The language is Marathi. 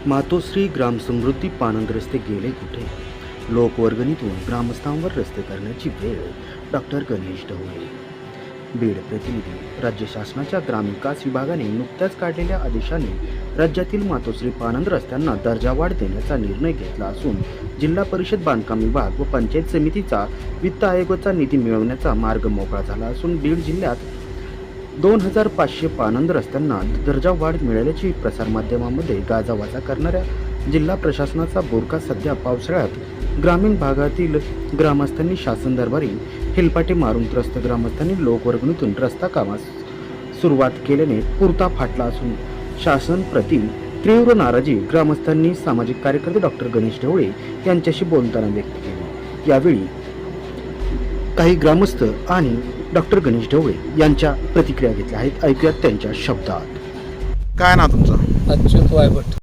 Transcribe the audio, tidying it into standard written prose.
मातोश्री ग्रामसमृद्धी पानंद रस्ते गेले कुठे? लोकवर्गणीतून ग्रामस्थांवर रस्ते करण्याची वेळ. डॉक्टर गणेश ढवळे. बीड प्रतिनिधी. राज्य शासनाच्या ग्रामविकास विभागाने नुकत्याच काढलेल्या आदेशाने राज्यातील मातोश्री पानंद रस्त्यांना दर्जावाढ देण्याचा निर्णय घेतला असून जिल्हा परिषद बांधकाम विभाग व पंचायत समितीचा वित्त आयोगाचा निधी मिळवण्याचा मार्ग मोकळा झाला असून बीड जिल्ह्यात 2500 पानंद रस्त्यांना दर्जावाढ मिळाल्याची प्रसारमाध्यमांमध्ये गाजावाजा करणाऱ्या जिल्हा प्रशासनाचा बोरका सध्या पावसाळ्यात ग्रामीण भागातील ग्रामस्थांनी शासन दरबारी हेलपाटे मारून त्रस्त ग्रामस्थांनी लोकवर्गणीतून रस्ता कामास सुरुवात केल्याने पुरता फाटला असून शासनप्रती तीव्र नाराजी ग्रामस्थांनी सामाजिक कार्यकर्ते डॉक्टर गणेश ढवळे यांच्याशी बोलताना व्यक्त केली. यावेळी काही ग्रामस्थ आणि डॉक्टर गणेश ढवळे यांच्या प्रतिक्रिया घेतल्या आहेत. ऐकूयात त्यांच्या शब्दात. काय नाव तुमचं? अच्युत वायभट.